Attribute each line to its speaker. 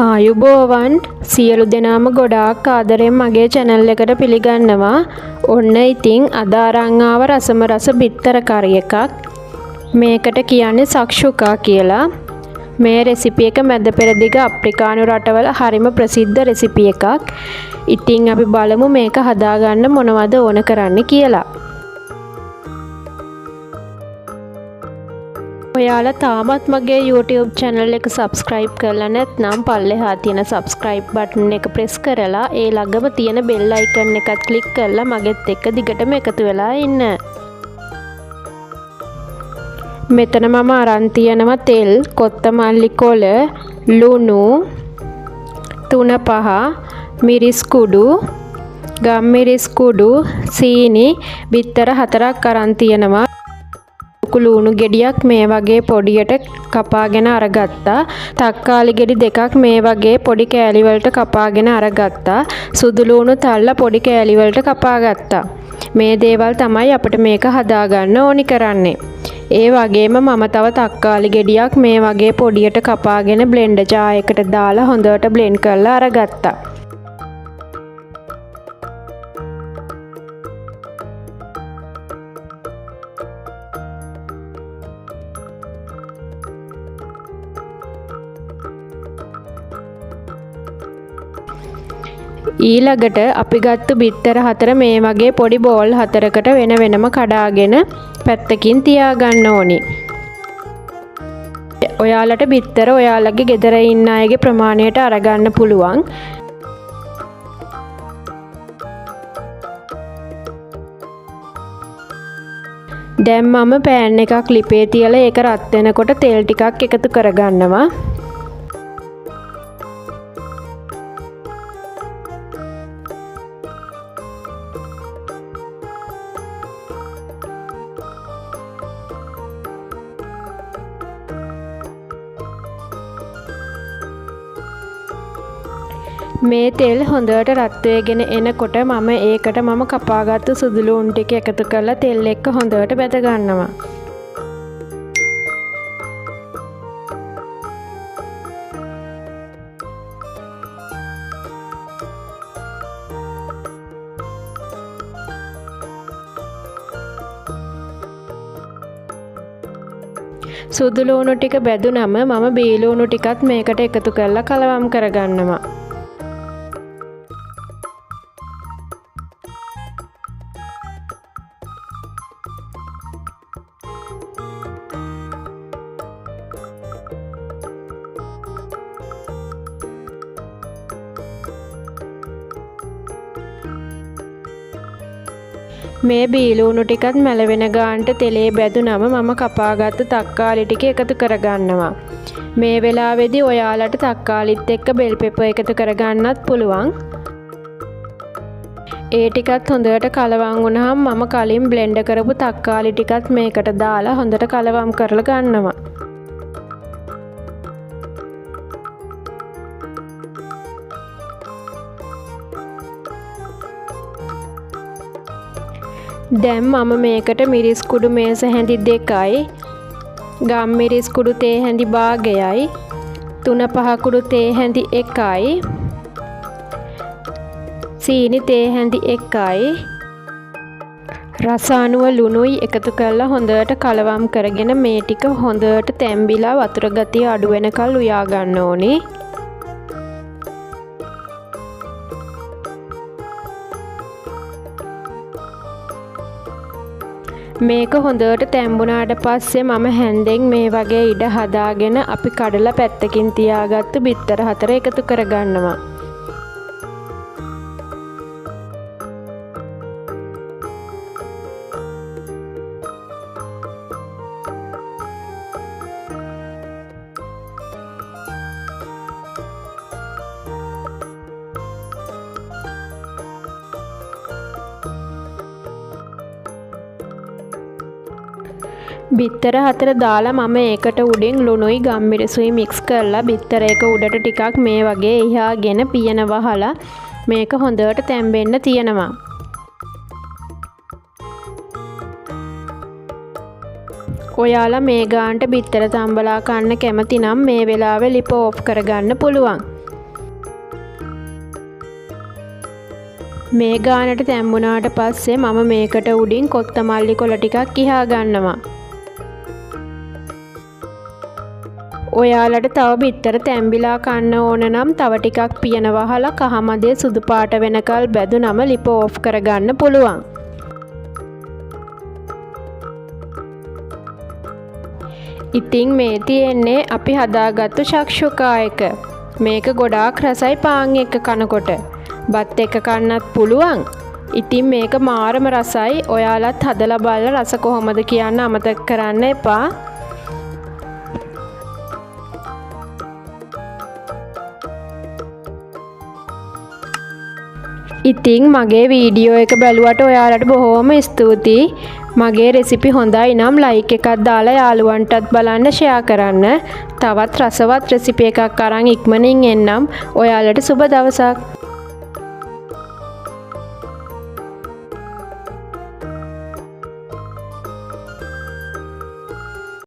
Speaker 1: ආයුබෝවන් සියලු දෙනාම ගොඩාක් ආදරෙන් මගේ channel එකට පිළිගන්නවා. ඔන්න ඉතින් අද අරන් ආව රසම රස බිත්තර කරි එකක්. මේකට කියන්නේ ශක්ෂුකා කියලා. මේ රෙසිපි එක මැද පෙරදිග අප්‍රිකානු රටවල හරිම ප්‍රසිද්ධ රෙසිපි එකක්. ඉතින් අපි බලමු මේක හදාගන්න මොනවද ඕන කරන්නේ කියලා. ඔයාලා තාමත් මගේ YouTube channel එක subscribe කරලා නැත්නම් පල්ලෙහා තියෙන subscribe button එක press කරලා ඒ ළඟම තියෙන bell icon එකත් click කරලා මගෙත් එක්ක දිගටම එකතු වෙලා ඉන්න. මෙතන මම අරන් තියනවා තෙල්, කොත්තමල්ලි කොළ, ලුණු, තුන පහ, මිරිස් කුඩු, ගම්මිරිස් කුඩු, සීනි, බිත්තර 4ක් අරන් තියනවා. ලුණු ගෙඩියක් මේ වගේ පොඩියට කපාගෙන අරගත්තා. තක්කාලි ගෙඩි දෙකක් මේ වගේ පොඩි කෑලි වලට කපාගෙන අරගත්තා. සුදු ලුණු තල්ලා පොඩි කෑලි වලට කපාගත්තා. මේ දේවල් තමයි අපිට මේක හදාගන්න ඕනි කරන්නේ. ඒ වගේම මම තව තක්කාලි ගෙඩියක් මේ වගේ පොඩියට කපාගෙන බ්ලෙන්ඩර් ජාර් එකට දාලා හොඳට බ්ලෙන්ඩ් කරලා අරගත්තා. ඊළඟට අපි ගත්තු බිත්තර 4 මේ වගේ පොඩි බෝල් 4කට වෙන වෙනම කඩාගෙන පැත්තකින් තියාගන්න ඕනි. ඔයාලට බිත්තර ඔයාලගේ ගෙදර ඉන්න අයගේ ප්‍රමාණයට අරගන්න පුළුවන්. දැන් මම පෑන් එකක් ලිපේ තියලා ඒක රත් වෙනකොට තෙල් ටිකක් එකතු කරගන්නවා. මේ තෙල් හොඳට රත් වෙගෙන එනකොට මම ඒකට කපාගත්තු සුදු ලුණු ටික එකතු කරලා තෙල් එක්ක හොඳට බැද ගන්නවා. සුදු ලුණු ටික බැදුනම මම බී ලුණු ටිකත් මේකට එකතු කරලා කලවම් කරගන්නවා. මේ බීලුණු ටිකත් මැලවෙන ගානට තෙලේ බැදුනම මම කපාගත්තු තක්කාලි ටික එකතු කරගන්නවා. මේ වෙලාවේදී ඔයාලට තක්කාලිත් එක්ක බෙල් පෙපර් එකතු කරගන්නත් පුළුවන්. ඒ ටිකත් හොඳට කලවම් වුණාම මම කලින් බ්ලෙන්ඩ් කරපු තක්කාලි ටිකත් මේකට දාලා හොඳට කලවම් කරලා ගන්නවා. දැන් මම මේකට මිරිස් කුඩු මේස හැඳි 2යි, ගම් මිරිස් කුඩු තේ හැඳි භාගයයි, 3-5 කුඩු තේ හැඳි 1යි, සීනි තේ හැඳි 1යි, රස අනුව ලුණුයි එකතු කරලා හොඳට කලවම් කරගෙන මේ ටික හොඳට තැම්බිලා වතුර ගතිය අඩු වෙනකල් උයා ගන්න ඕනේ. මේක හොඳට තැම්බුණාට පස්සේ මම හැන්දෙන් මේ වගේ ඉඩ හදාගෙන අපි කඩලා පැත්තකින් තියාගත්තු බිත්තර 4 එකතු කරගන්නවා. බිත්තර 4 දාලා මම ඒකට උඩින් ලුණුයි ගම්මිරිසුයි මික්ස් කරලා බිත්තර එක උඩට ටිකක් මේ වගේ එහාගෙන පියන වහලා මේක හොඳට තැම්බෙන්න තියනවා. ඔයාලා මේ ගානට බිත්තර තම්බලා කන්න කැමති නම් මේ වෙලාවේ ලිප ඕෆ් කරගන්න පුළුවන්. මේ ගානට තැම්බුණාට පස්සේ මම මේකට උඩින් කොත්තමල්ලි කොළ ටිකක් ඉහා ගන්නවා. ඔයාලට තව බිත්තර තැම්බිලා කන්න ඕන නම් තව ටිකක් පියන වහලා කහමදේ සුදු පාට වෙනකල් බැදුනම ලිප ඕෆ් කරගන්න පුළුවන්. ඉතින් මේ තියෙන්නේ අපි හදාගත්තු ශක්ෂුකා එක. මේක ගොඩාක් රසයි පාන් එක්ක කනකොට. බත් එක්ක කන්නත් පුළුවන්. ඉතින් මේක මාරම රසයි. ඔයාලත් හදලා බලලා රස කොහොමද කියන්න අමතක කරන්න එපා. ඉතින් මගේ වීඩියෝ එක බැලුවට ඔයාලට බොහොම ස්තුතියි. මගේ රෙසිපි හොඳයි නම් ලයික් එකක් දාලා යාළුවන්ටත් බලන්න ෂෙයා කරන්න. තවත් රසවත් රෙසිපි එකක් අරන් ඉක්මනින් එන්නම්. ඔයාලට සුබ දවසක්.